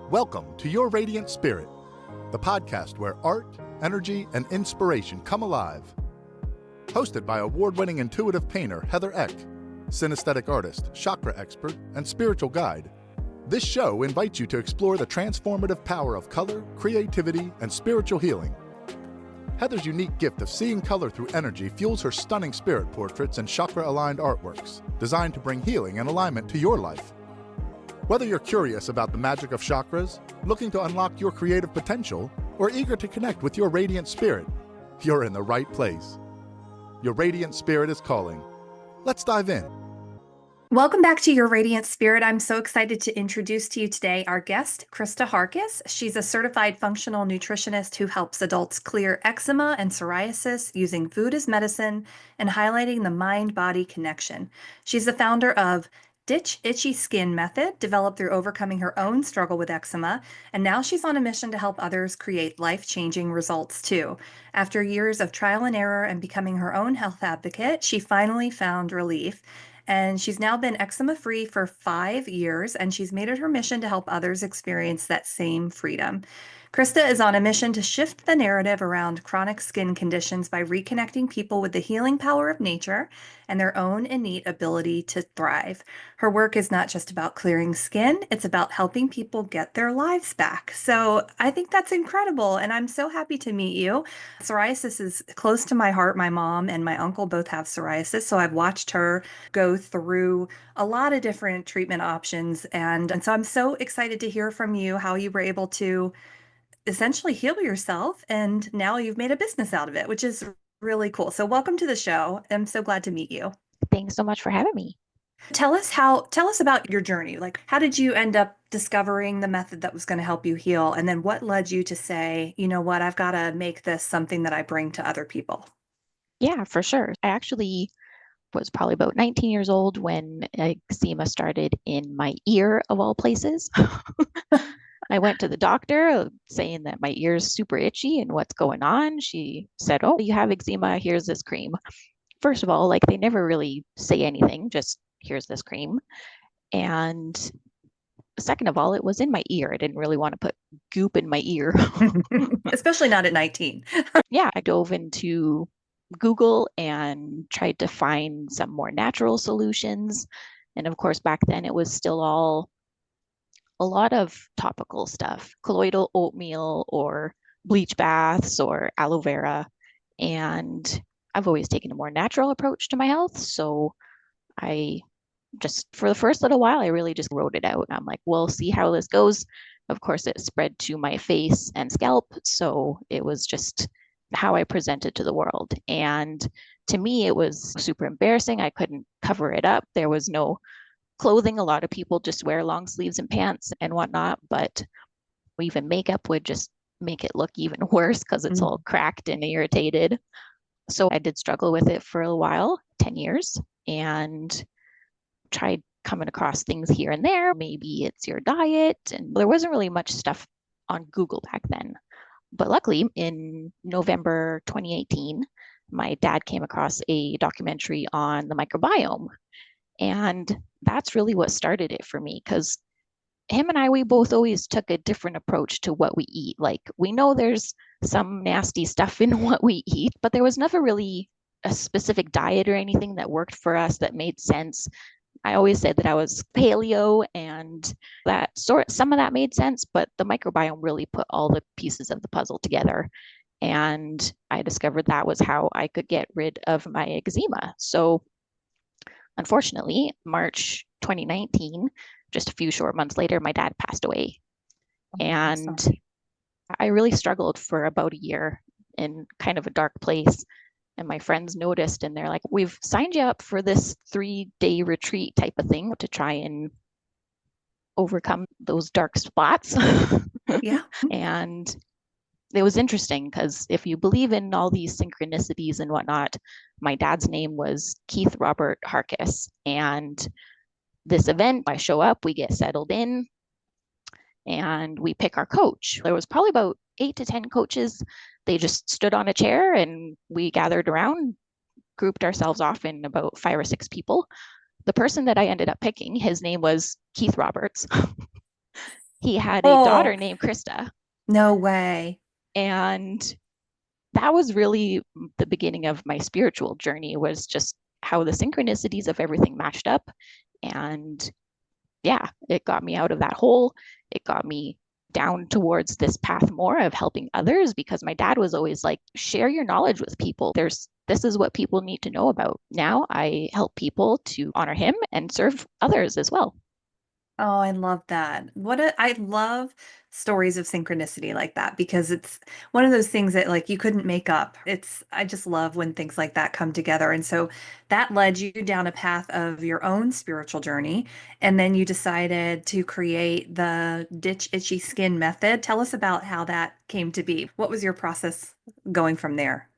Welcome to Your Radiant Spirit, the podcast where art, energy, and inspiration come alive. Hosted by award-winning intuitive painter Heather Eck, synesthetic artist, chakra expert, and spiritual guide, this show invites you to explore the transformative power of color, creativity, and spiritual healing. Heather's unique gift of seeing color through energy fuels her stunning spirit portraits and chakra-aligned artworks, designed to bring healing and alignment to your life. Whether you're curious about the magic of chakras, looking to unlock your creative potential, or eager to connect with your radiant spirit, you're in the right place. Your radiant spirit is calling. Let's dive in. Welcome back to Your Radiant Spirit. I'm so excited to introduce to you today our guest, Krysta Harcus. She's a certified functional nutritionist who helps adults clear eczema and psoriasis using food as medicine and highlighting the mind-body connection. She's the founder of Ditch Itchy Skin Method, developed through overcoming her own struggle with eczema, and now she's on a mission to help others create life-changing results too. After years of trial and error and becoming her own health advocate, she finally found relief. And she's now been eczema-free for 5 years, and she's made it her mission to help others experience that same freedom. Krysta is on a mission to shift the narrative around chronic skin conditions by reconnecting people with the healing power of nature and their own innate ability to thrive. Her work is not just about clearing skin, it's about helping people get their lives back. So I think that's incredible, and I'm so happy to meet you. Psoriasis is close to my heart. My mom and my uncle both have psoriasis, so I've watched her go through a lot of different treatment options. And so I'm so excited to hear from you how you were able to essentially heal yourself. And now you've made a business out of it, which is really cool. So welcome to the show. I'm so glad to meet you. Thanks so much for having me. Tell us about your journey. Like, how did you end up discovering the method that was going to help you heal? And then what led you to say, you know what, I've got to make this something that I bring to other people? Yeah, for sure. I actually was probably about 19 years old when eczema started in my ear, of all places. I went to the doctor saying that my ear's super itchy and what's going on. She said, "Oh, you have eczema. Here's this cream." First of all, like, they never really say anything, just here's this cream. And second of all, it was in my ear. I didn't really want to put goop in my ear. Especially not at 19. Yeah, I dove into Google and tried to find some more natural solutions. And of course, back then it was still all a lot of topical stuff, colloidal oatmeal or bleach baths or aloe vera. And I've always taken a more natural approach to my health. So I just, for the first little while, I really just wrote it out. I'm like, we'll see how this goes. Of course, it spread to my face and scalp. So it was just how I presented to the world. And to me, it was super embarrassing. I couldn't cover it up. There was no clothing. A lot of people just wear long sleeves and pants and whatnot, but even makeup would just make it look even worse because it's all cracked and irritated. So I did struggle with it for a while, 10 years, and tried coming across things here and there. Maybe it's your diet. And there wasn't really much stuff on Google back then. But luckily, in November 2018, my dad came across a documentary on the microbiome. And that's really what started it for me, because him and I, we both always took a different approach to what we eat. Like, we know there's some nasty stuff in what we eat, but there was never really a specific diet or anything that worked for us that made sense. I always said that I was paleo, and that some of that made sense, but the microbiome really put all the pieces of the puzzle together. And I discovered that was how I could get rid of my eczema. So unfortunately, March 2019, just a few short months later, my dad passed away. And I really struggled for about a year in kind of a dark place. And my friends noticed, and they're like, "We've signed you up for this 3-day retreat type of thing to try and overcome those dark spots." Yeah. And it was interesting because if you believe in all these synchronicities and whatnot, my dad's name was Keith Robert Harcus. And this event, I show up, we get settled in, and we pick our coach. There was probably about 8 to 10 coaches. They just stood on a chair and we gathered around, grouped ourselves off in about 5 or 6 people. The person that I ended up picking, his name was Keith Roberts. He had a Oh, daughter named Krysta. no way. And that was really the beginning of my spiritual journey, was just how the synchronicities of everything matched up. And yeah, it got me out of that hole. It got me down towards this path more of helping others, because my dad was always like, share your knowledge with people. This is what people need to know about. Now I help people to honor him and serve others as well. Oh, I love that. I love stories of synchronicity like that because it's one of those things that like you couldn't make up. I just love when things like that come together. And so that led you down a path of your own spiritual journey. And then you decided to create the Ditch Itchy Skin method. Tell us about how that came to be. What was your process going from there?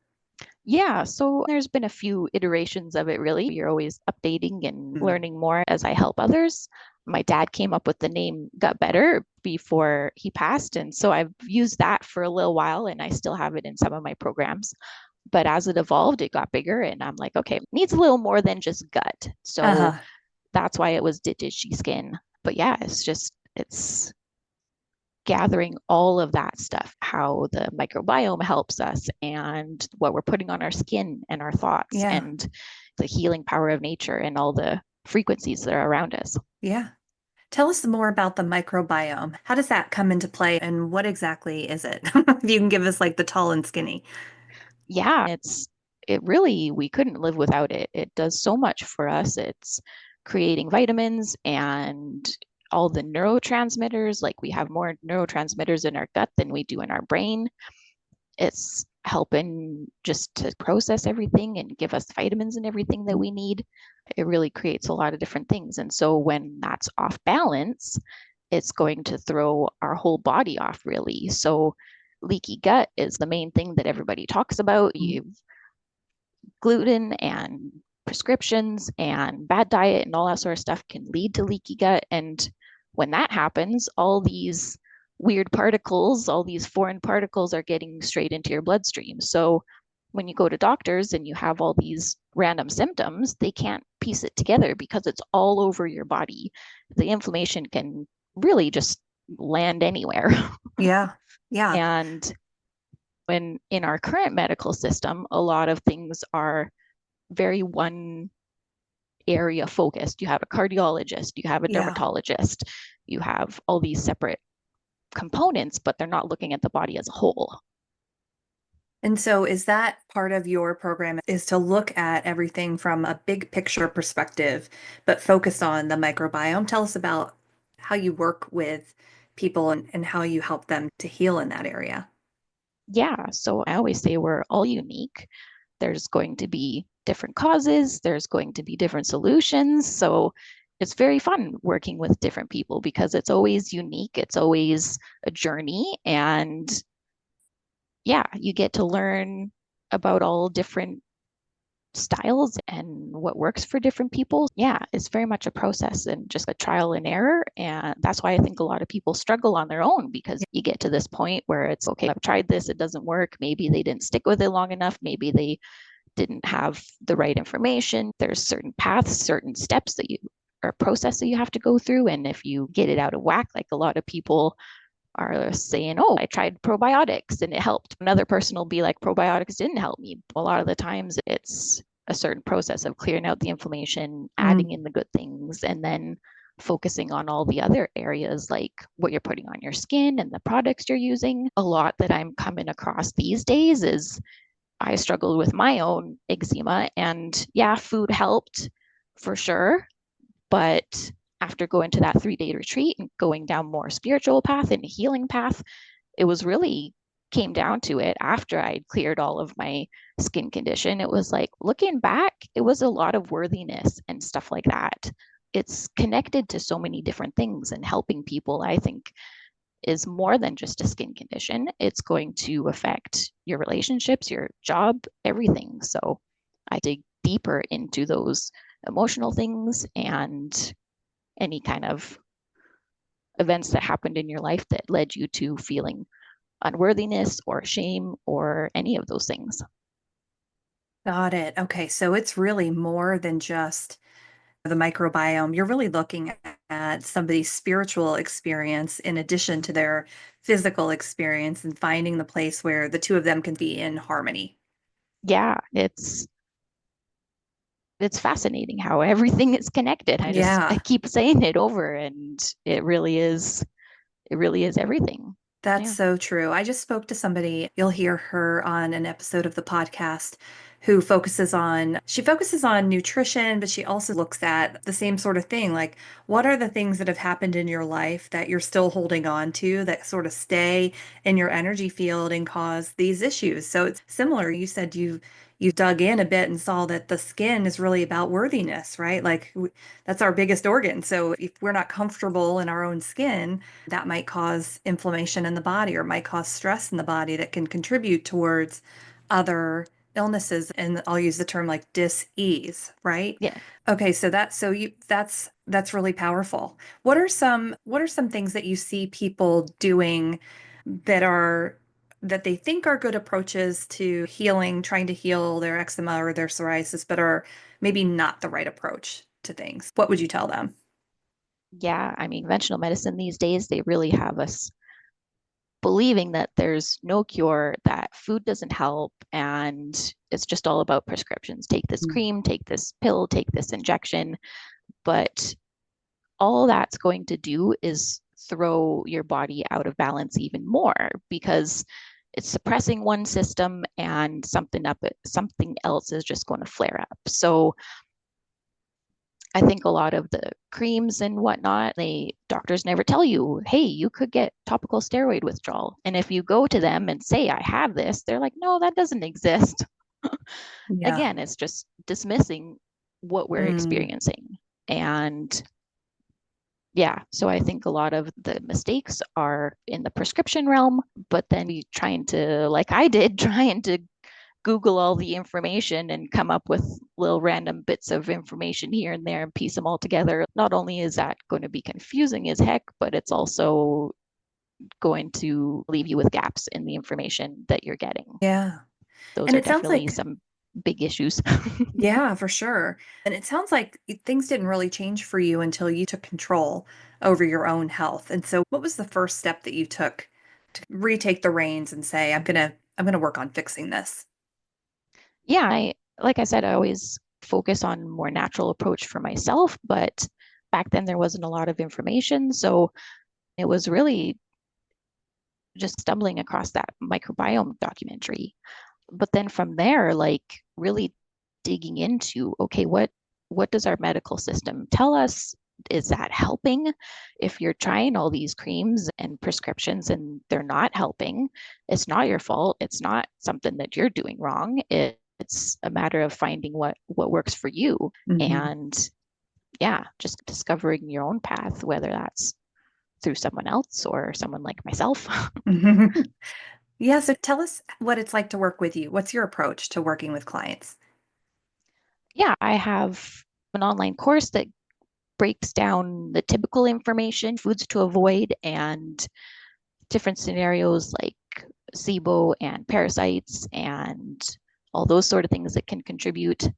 Yeah, so there's been a few iterations of it, really. You're always updating and Mm. learning more as I help others. My dad came up with the name Gut Better before he passed. And so I've used that for a little while, and I still have it in some of my programs. But as it evolved, it got bigger, and I'm like, okay, it needs a little more than just gut. So Uh-huh. that's why it was Ditchy Skin. But yeah, it's gathering all of that stuff, how the microbiome helps us, and what we're putting on our skin and our thoughts, Yeah. and the healing power of nature and all the frequencies that are around us. Yeah. Tell us more about the microbiome. How does that come into play and what exactly is it? If you can give us like the tall and skinny. Yeah, it really, we couldn't live without it. It does so much for us. It's creating vitamins and all the neurotransmitters. Like, we have more neurotransmitters in our gut than we do in our brain. It's helping just to process everything and give us vitamins and everything that we need. It really creates a lot of different things. And so when that's off balance, it's going to throw our whole body off, really. So leaky gut is the main thing that everybody talks about. You've gluten and prescriptions and bad diet and all that sort of stuff can lead to leaky gut. And when that happens, all these weird particles, all these foreign particles are getting straight into your bloodstream. So when you go to doctors and you have all these random symptoms, they can't piece it together because it's all over your body. The inflammation can really just land anywhere. Yeah. Yeah. And when in our current medical system, a lot of things are very one area focused. You have a cardiologist, you have a Yeah. dermatologist, you have all these separate components, but they're not looking at the body as a whole. And so is that part of your program is to look at everything from a big picture perspective, but focus on the microbiome? Tell us about how you work with people and how you help them to heal in that area. Yeah, so I always say we're all unique. There's going to be different causes, there's going to be different solutions. So it's very fun working with different people because it's always unique, it's always a journey. And yeah, you get to learn about all different styles and what works for different people. Yeah, it's very much a process and just a trial and error. And that's why I think a lot of people struggle on their own, because you get to this point where it's okay, I've tried this, it doesn't work. Maybe they didn't stick with it long enough. Maybe they didn't have the right information. There's certain paths, certain steps that you or process that you have to go through. And if you get it out of whack, like a lot of people are saying, oh, I tried probiotics and it helped. Another person will be like, probiotics didn't help me. A lot of the times it's a certain process of clearing out the inflammation, adding Mm. in the good things, and then focusing on all the other areas like what you're putting on your skin and the products you're using. A lot that I'm coming across these days is I struggled with my own eczema, and yeah, food helped for sure. But after going to that 3 day retreat and going down more spiritual path and healing path, it was really came down to it after I'd cleared all of my skin condition. It was like, looking back, it was a lot of worthiness and stuff like that. It's connected to so many different things, and helping people, I think, is more than just a skin condition. It's going to affect your relationships, your job, everything. So I dig deeper into those emotional things and any kind of events that happened in your life that led you to feeling unworthiness or shame or any of those things. Got it. Okay, so it's really more than just the microbiome, you're really looking at somebody's spiritual experience in addition to their physical experience and finding the place where the two of them can be in harmony. Yeah, it's fascinating how everything is connected. I Yeah. keep saying it over, and it really is everything. That's Yeah. so true. I just spoke to somebody, you'll hear her on an episode of the podcast who she focuses on nutrition, but she also looks at the same sort of thing. Like, what are the things that have happened in your life that you're still holding on to that sort of stay in your energy field and cause these issues? So it's similar. You said you dug in a bit and saw that the skin is really about worthiness, right? Like that's our biggest organ. So if we're not comfortable in our own skin, that might cause inflammation in the body or might cause stress in the body that can contribute towards other illnesses. And I'll use the term like dis-ease, right? Yeah. Okay, so that's really powerful. What are some things that you see people doing that are that they think are good approaches to healing, trying to heal their eczema or their psoriasis, but are maybe not the right approach to things? What would you tell them? Yeah, I mean, conventional medicine these days, they really have us believing that there's no cure, that food doesn't help, and it's just all about prescriptions. Take this cream, take this pill, take this injection. But all that's going to do is throw your body out of balance even more because it's suppressing one system and something else is just going to flare up. So I think a lot of the creams and whatnot, doctors never tell you, hey, you could get topical steroid withdrawal. And if you go to them and say, I have this, they're like, no, that doesn't exist. Yeah. Again, it's just dismissing what we're Mm, experiencing. And yeah, so I think a lot of the mistakes are in the prescription realm, but then we trying to, like I did, trying to Google all the information and come up with little random bits of information here and there and piece them all together. Not only is that going to be confusing as heck, but it's also going to leave you with gaps in the information that you're getting. yeah. Those And are it sounds definitely like, some big issues. yeah, for sure. And it sounds like things didn't really change for you until you took control over your own health. And so what was the first step that you took to retake the reins and say, I'm gonna work on fixing this? Yeah, like I said, I always focus on more natural approach for myself, but back then there wasn't a lot of information. So it was really just stumbling across that microbiome documentary. But then from there, like really digging into, okay, what does our medical system tell us? Is that helping? If you're trying all these creams and prescriptions and they're not helping, it's not your fault. It's not something that you're doing wrong. It's a matter of finding what works for you. Hmm. And yeah, just discovering your own path, whether that's through someone else or someone like myself. Yeah, so tell us what it's like to work with you. What's your approach to working with clients? Yeah, I have an online course that breaks down the typical information, foods to avoid, and different scenarios like SIBO and parasites and all those sort of things that can contribute.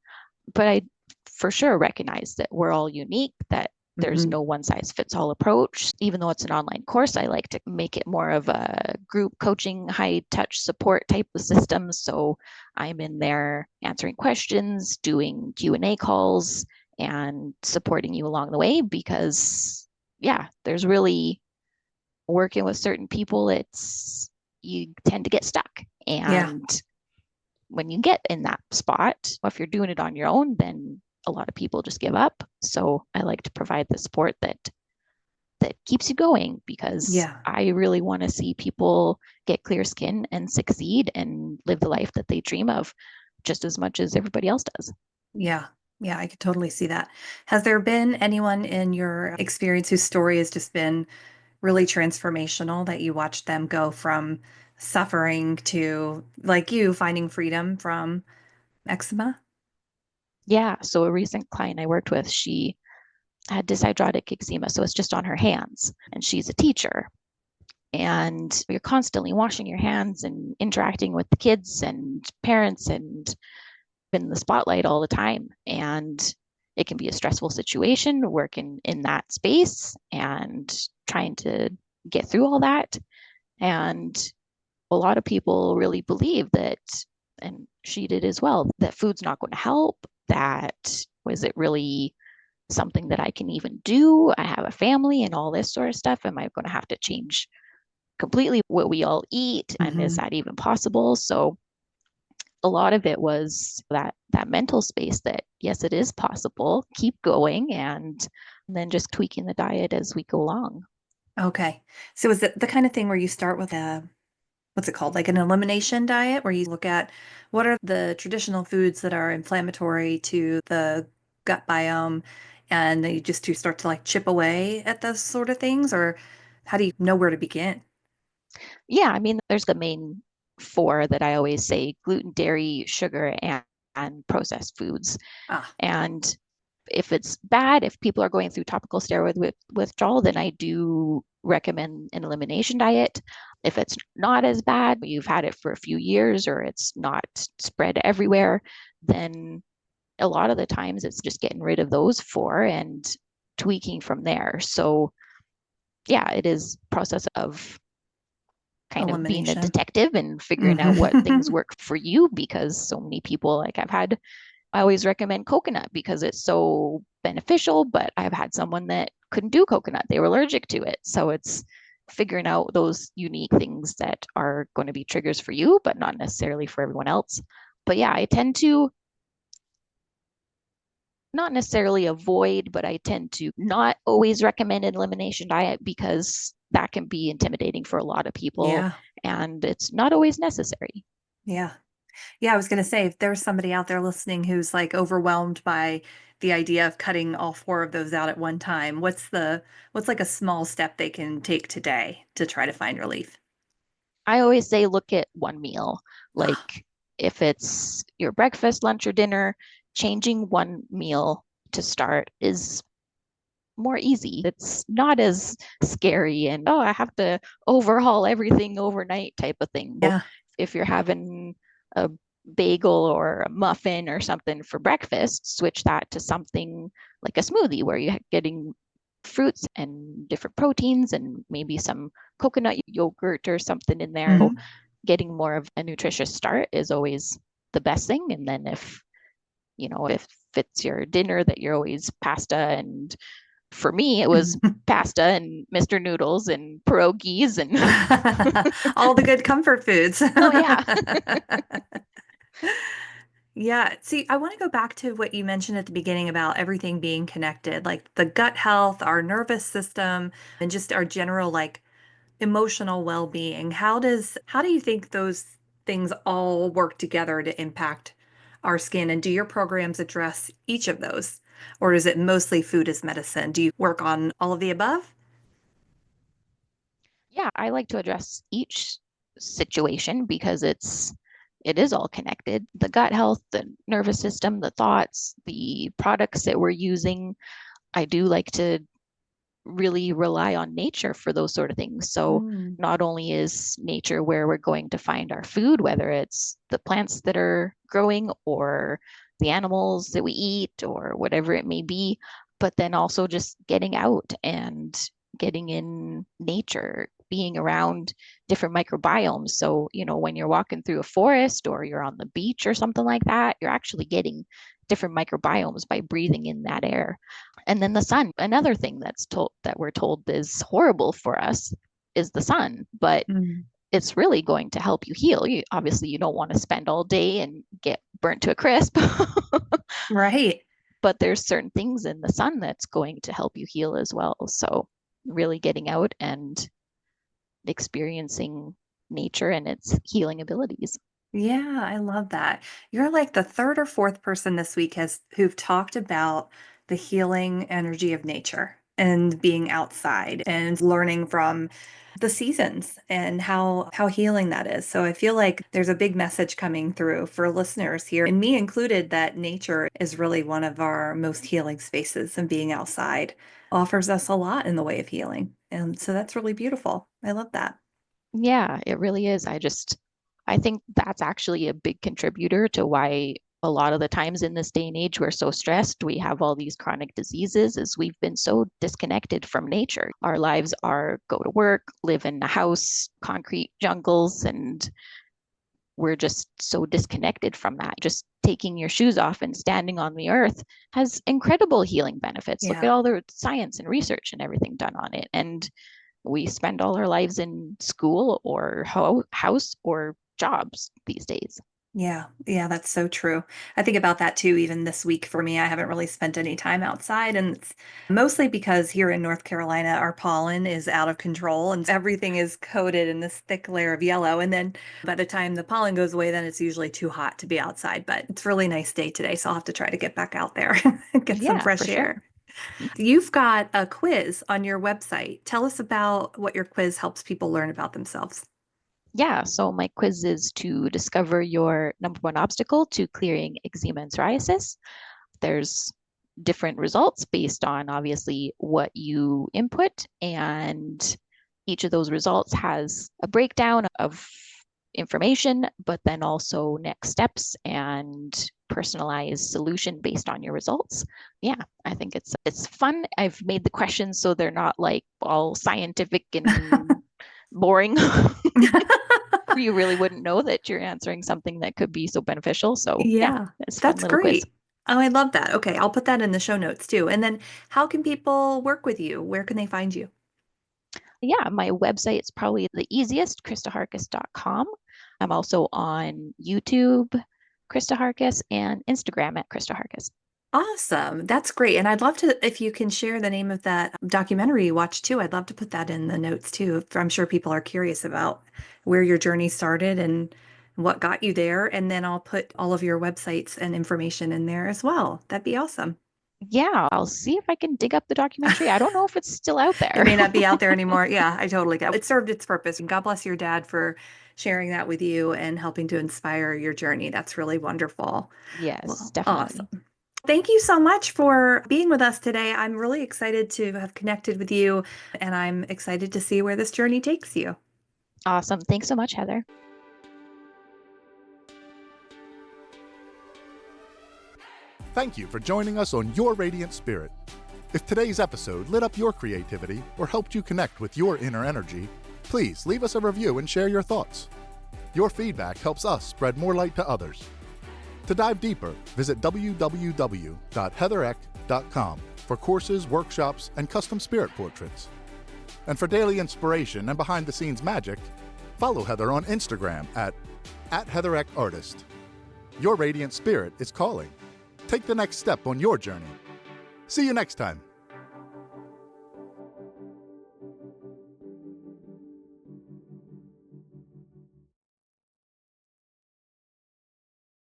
But I for sure recognize that we're all unique, that there's Hmm. no one size fits all approach. Even though it's an online course, I like to make it more of a group coaching, high touch support type of system. So I'm in there answering questions, doing Q&A calls, and supporting you along the way because yeah, there's really working with certain people, it's you tend to get stuck. Yeah. And when you get in that spot, if you're doing it on your own, then a lot of people just give up. So I like to provide the support that keeps you going because Yeah. I really want to see people get clear skin and succeed and live the life that they dream of just as much as everybody else does. Yeah. Yeah, I could totally see that. Has there been anyone in your experience whose story has just been really transformational that you watched them go from suffering to, like you, finding freedom from eczema? Yeah. So a recent client I worked with, she had dyshydrotic eczema. So it's just on her hands. And she's a teacher. And you're constantly washing your hands and interacting with the kids and parents and in the spotlight all the time. And it can be a stressful situation working in that space and trying to get through all that. And a lot of people really believe that, and she did as well, that food's not going to help, that was it really something that I can even do? I have a family and all this sort of stuff. Am I going to have to change completely what we all eat? And is that even possible? So a lot of it was that mental space that yes, it is possible. Keep going, and then just tweaking the diet as we go along. Okay. So is it the kind of thing where you start with what's it called? Like an elimination diet where you look at what are the traditional foods that are inflammatory to the gut biome, and then you just to start to like chip away at those sort of things, or how do you know where to begin? Yeah, I mean, there's the main four that I always say: gluten, dairy, sugar, and processed foods. Ah, And if it's bad, if people are going through topical steroid withdrawal, then I do recommend an elimination diet. If it's not as bad, you've had it for a few years or it's not spread everywhere, then a lot of the times it's just getting rid of those four and tweaking from there. So yeah, it is a process of kind of being a elimination. detective and figuring out what things Hmm. work for you, because so many people, like I always recommend coconut because it's so beneficial, but I've had someone that couldn't do coconut. They were allergic to it. So it's figuring out those unique things that are going to be triggers for you, but not necessarily for everyone else. But yeah, I tend to not necessarily avoid, but I tend to not always recommend an elimination diet because that can be intimidating for a lot of people Yeah. and it's not always necessary. Yeah. Yeah, I was going to say, if there's somebody out there listening who's like overwhelmed by the idea of cutting all four of those out at one time, what's like a small step they can take today to try to find relief? I always say look at one meal. Ah, Like if it's your breakfast, lunch, or dinner, changing one meal to start is more easy. It's not as scary and, oh, I have to overhaul everything overnight type of thing. So yeah. if you're having a bagel or a muffin or something for breakfast, switch that to something like a smoothie where you're getting fruits and different proteins and maybe some coconut yogurt or something in there. So Hmm. getting more of a nutritious start is always the best thing. And then if it's your dinner that you're always pasta, and for me it was pasta and Mr. Noodles and pierogies and All the good comfort foods. oh yeah. Yeah. See, I want to go back to what you mentioned at the beginning about everything being connected, like the gut health, our nervous system, and just our general like emotional well-being. How do you think those things all work together to impact our skin? And do your programs address each of those? Or is it mostly food as medicine? Do you work on all of the above? Yeah, I like to address each situation because it is all connected. The gut health, the nervous system, the thoughts, the products that we're using. I do like to really rely on nature for those sort of things. So Mm. not only is nature where we're going to find our food, whether it's the plants that are growing or the animals that we eat or whatever it may be, but then also just getting out and getting in nature, being around different microbiomes. So, when you're walking through a forest or you're on the beach or something like that, you're actually getting different microbiomes by breathing in that air. And then the sun, another thing that we're told is horrible for us is the sun, but Mm. it's really going to help you heal. Obviously you don't want to spend all day and get burnt to a crisp, Right. but there's certain things in the sun that's going to help you heal as well. So really getting out and experiencing nature and its healing abilities. Yeah, I love that. You're like the third or fourth person this week has who've talked about the healing energy of nature and being outside and learning from the seasons and how healing that is. So I feel like there's a big message coming through for listeners here, and me included, that nature is really one of our most healing spaces, and being outside offers us a lot in the way of healing. And so that's really beautiful. I love that. Yeah, it really is. I think that's actually a big contributor to why A lot of the times in this day and age, we're so stressed, we have all these chronic diseases, as we've been so disconnected from nature. Our lives are go to work, live in a house, concrete jungles, and we're just so disconnected from that. Just taking your shoes off and standing on the earth has incredible healing benefits. Look Yeah. at all the science and research and everything done on it. And we spend all our lives in school or house or jobs these days. Yeah, that's so true. I think about that too, even this week for me. I haven't really spent any time outside, and it's mostly because here in North Carolina, our pollen is out of control and everything is coated in this thick layer of yellow. And then by the time the pollen goes away, then it's usually too hot to be outside. But it's a really nice day today, so I'll have to try to get back out there and get some Yeah, fresh for air. sure. You've got a quiz on your website. Tell us about what your quiz helps people learn about themselves. Yeah, so my quiz is to discover your number one obstacle to clearing eczema and psoriasis. There's different results based on obviously what you input, and each of those results has a breakdown of information, but then also next steps and personalized solution based on your results. Yeah, I think it's fun. I've made the questions so they're not like all scientific and boring. You really wouldn't know that you're answering something that could be so beneficial. So yeah, Yeah, it's a fun that's little quiz. great. Oh, I love that. Okay, I'll put that in the show notes too. And then how can people work with you? Where can they find you? Yeah, my website is probably the easiest, KrystaHarcus.com. I'm also on YouTube, Krysta Harcus, and Instagram at Krysta Harcus. Awesome. That's great. And I'd love to, if you can share the name of that documentary you watched too, I'd love to put that in the notes too. I'm sure people are curious about where your journey started and what got you there. And then I'll put all of your websites and information in there as well. That'd be awesome. Yeah, I'll see if I can dig up the documentary. I don't know if it's still out It there. may not be out there anymore. Yeah, I totally get it. It served its purpose. And God bless your dad for sharing that with you and helping to inspire your journey. That's really wonderful. Yes, Well, definitely. awesome. Thank you so much for being with us today. I'm really excited to have connected with you, and I'm excited to see where this journey takes you. Awesome. Thanks so much, Heather. Thank you for joining us on Your Radiant Spirit. If today's episode lit up your creativity or helped you connect with your inner energy, please leave us a review and share your thoughts. Your feedback helps us spread more light to others. To dive deeper, visit www.heathereck.com for courses, workshops, and custom spirit portraits. And for daily inspiration and behind-the-scenes magic, follow Heather on Instagram at @HeatherEckArtist. Your radiant spirit is calling. Take the next step on your journey. See you next time.